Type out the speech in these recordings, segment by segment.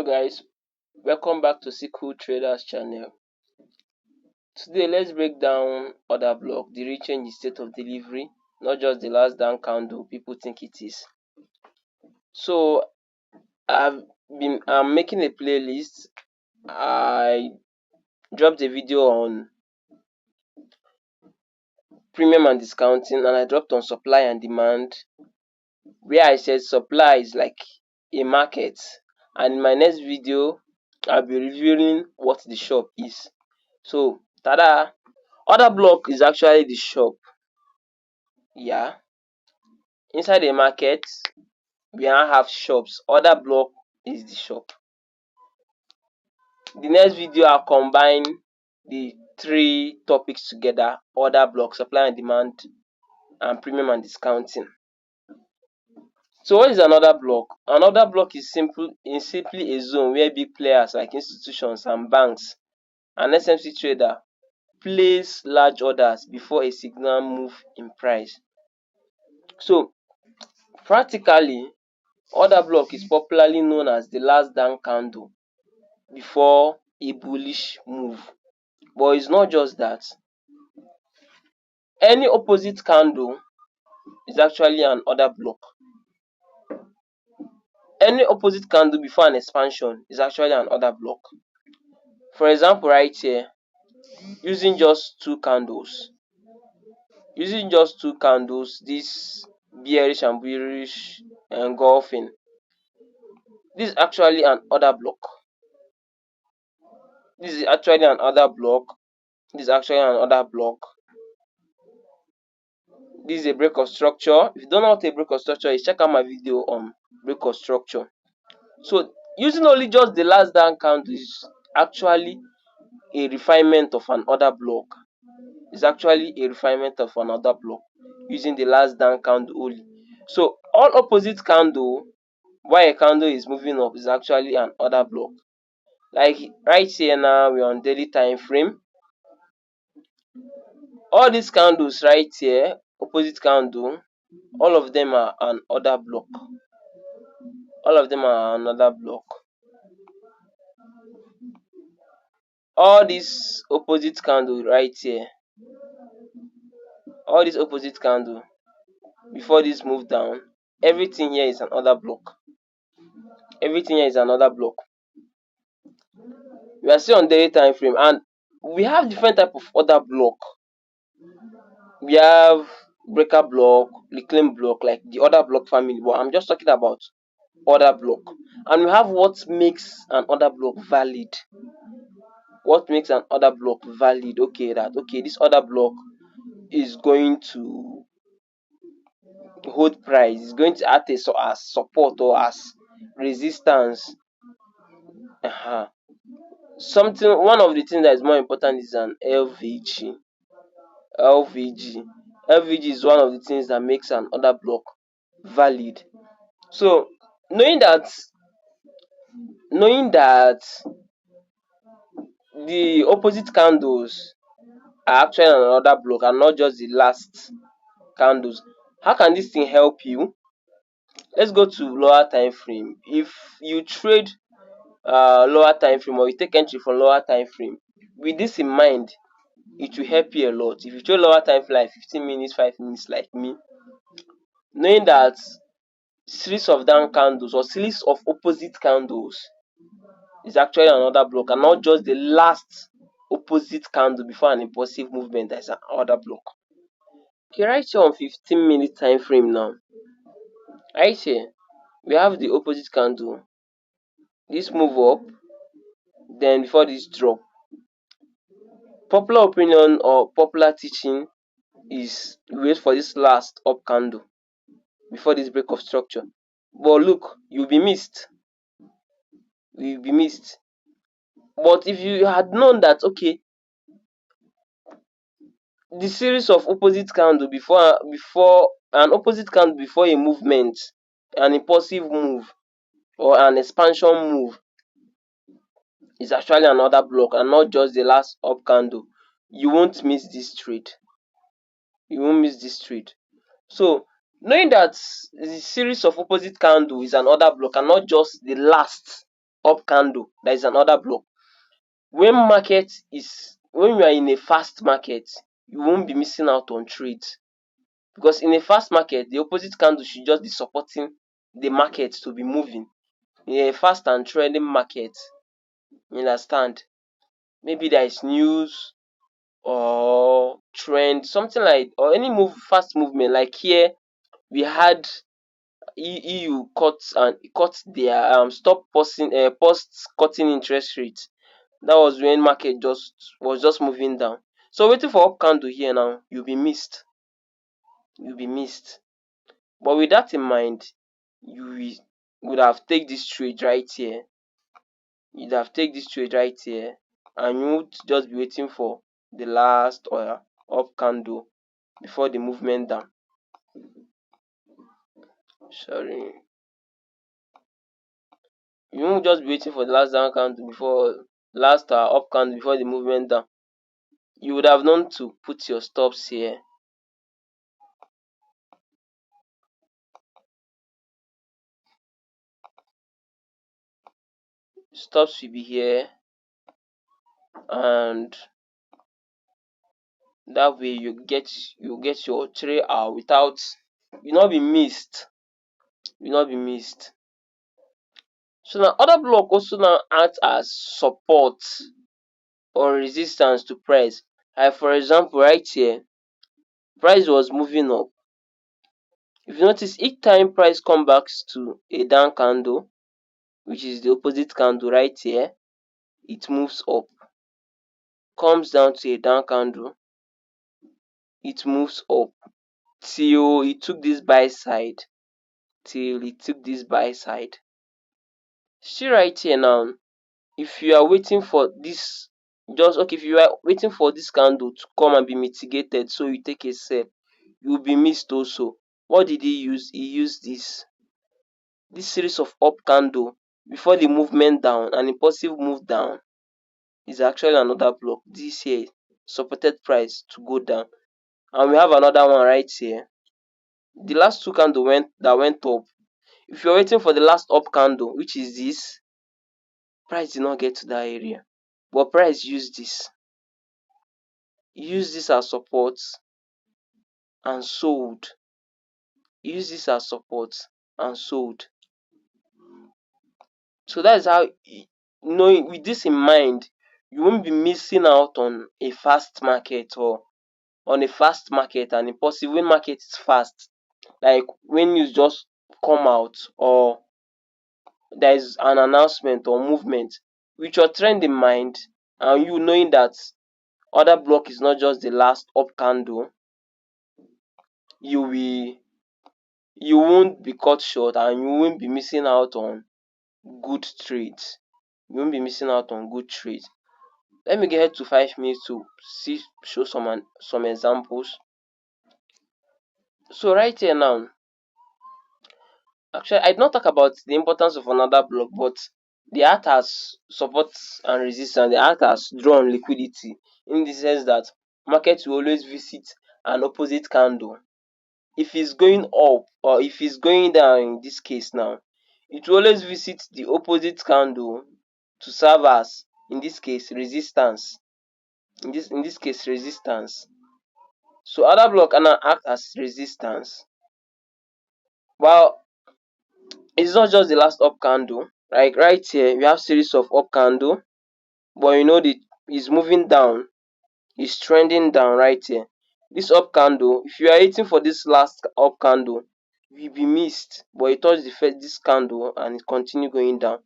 Hello guys, welcome back to Sickled Traders channel. Today let's break down order block, the real change in state of delivery, not just the last down candle people think it is. So I'm making a playlist. I dropped a video on premium and discounting, and I dropped on supply and demand, where I said supply is like a market, and in my next video I'll be revealing what the shop is. So tada! Order block is actually the shop. Yeah. Inside the market, we now have shops. Order block is the shop. The next video I'll combine the three topics together: order block, supply and demand, and premium and discounting. So what is an order block? An order block is simply a zone where big players like institutions and banks and SMC trader place large orders before a signal move in price. So practically, order block is popularly known as the last down candle before a bullish move. But it's not just that. Any opposite candle is actually an order block. Any opposite candle before an expansion is actually an order block. For example, right here, using just two candles, this bearish and bullish engulfing, this is actually an order block. This is actually an order block. This is actually an order block. This is a break of structure. If you don't know what a break of structure is, check out my video on break of structure. So using only just the last down candle is actually a refinement of an order block. It's actually a refinement of an order block using the last down candle only. So all opposite candle, while a candle is moving up, is actually an order block. Like right here now, we're on daily time frame. All these candles right here, opposite candle, all of them are an order block. All of them are another block. All these opposite candle right here, all these opposite candle before this move down, everything here is another block. Everything here is another block. We are still on daily time frame, and we have different type of order block. We have breaker block, reclaim block, like the order block family, but I'm just talking about order block. And we have what makes an order block valid. What makes an order block valid? Okay, this order block is going to hold price, is going to act as support or as resistance. One of the things that is more important is an LVG. LVG is one of the things that makes an order block valid. So knowing that the opposite candles are actually an order block and not just the last candles, how can this thing help you? Let's go to lower time frame. If you trade lower time frame, or you take entry from lower time frame, with this in mind, it will help you a lot. If you trade lower time frame like 15 minutes, 5 minutes like me, knowing that series of down candles or series of opposite candles is actually another block and not just the last opposite candle before an impulsive movement that is an order block. Okay, right here on 15-minute time frame now, right here we have the opposite candle, this move up, then before this drop. Popular opinion or popular teaching is wait for this last up candle before this break of structure. But look, you'll be missed. But if you had known that, okay, the series of opposite candle before an opposite candle before a movement, an impulsive move or an expansion move, is actually another block and not just the last up candle, you won't miss this trade. So knowing that the series of opposite candle is an order block and not just the last up candle, that is another block. When you are in a fast market, you won't be missing out on trades, because in a fast market the opposite candle should just be supporting the market to be moving. In a fast and trending market, you understand, maybe there is news or trend, something like, or any fast movement, like here we had EU cut their stop post cutting interest rate. That was when market was just moving down. So waiting for up candle here now, you'll be missed. But with that in mind, you would have take this trade right here. And you would just be waiting for the last up candle before the movement down. Sorry. You won't just be waiting for the last down candle before last up candle before the movement down. You would have known to put your stops here. Stops will be here, and that way you get your trade out without you not be missed. So now other block also now act as support or resistance to price. Like for example, right here, price was moving up. If you notice, each time price come back to a down candle, which is the opposite candle right here, it moves up. Comes down to a down candle, it moves up till it took this buy side. See right here now, if you are waiting for this, if you are waiting for this candle to come and be mitigated, so you take a sell, you will be missed also. What did he use? He used this series of up candle before the movement down, and impulsive move down is actually another block. This here supported price to go down, and we have another one right here. The last two candle that went up. If you're waiting for the last up candle, which is this, price did not get to that area, but price used this as support and sold. So that is how, knowing with this in mind, you won't be missing out on a fast market or on a fast market and impossible when market is fast, like when news just come out or there is an announcement or movement. With your trend in mind and you knowing that other block is not just the last up candle, you won't be cut short and you won't be missing out on good trades. Let me get to 5 minutes to show some examples. So right here now, actually I did not talk about the importance of another block, but they act as support and resistance. They act as draw on liquidity, in the sense that market will always visit an opposite candle. If it's going up or if it's going down, in this case now, it will always visit the opposite candle to serve as, in this case, resistance. So other block can now act as resistance. Well, it's not just the last up candle. Like right here, we have series of up candle, but you know it's moving down, it's trending down right here. This up candle, if you are waiting for this last up candle, you will be missed, but it touched this candle and it continued going down.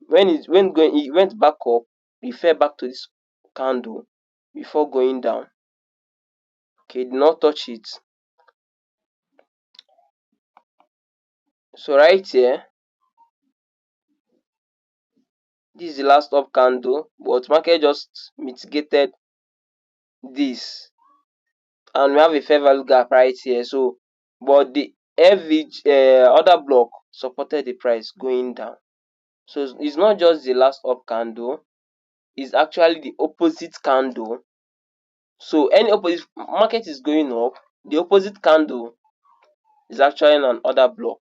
When it went back up, it fell back to this candle before going down. Okay, do not touch it. So right here, this is the last up candle, but market just mitigated this, and we have a fair value gap right here. So, but the other block supported the price going down. So it's not just the last up candle, it's actually the opposite candle. So any opposite market is going up, the opposite candle is actually an other block.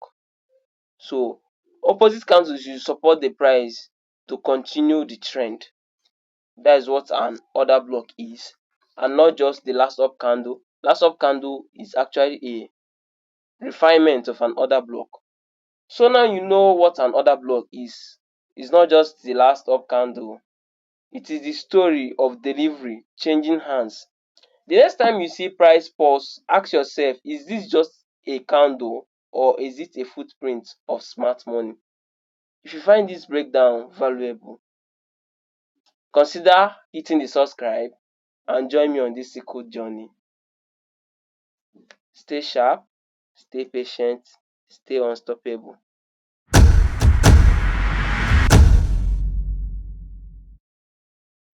So opposite candles should support the price to continue the trend. That is what an order block is, and not just the last up candle. Last up candle is actually a refinement of an order block. So now you know what an order block is. It's not just the last up candle. It is the story of delivery changing hands. The next time you see price pause, ask yourself, is this just a candle or is it a footprint of smart money? If you find this breakdown valuable, consider hitting the subscribe and join me on this Sickled journey. Stay sharp, stay patient, stay unstoppable.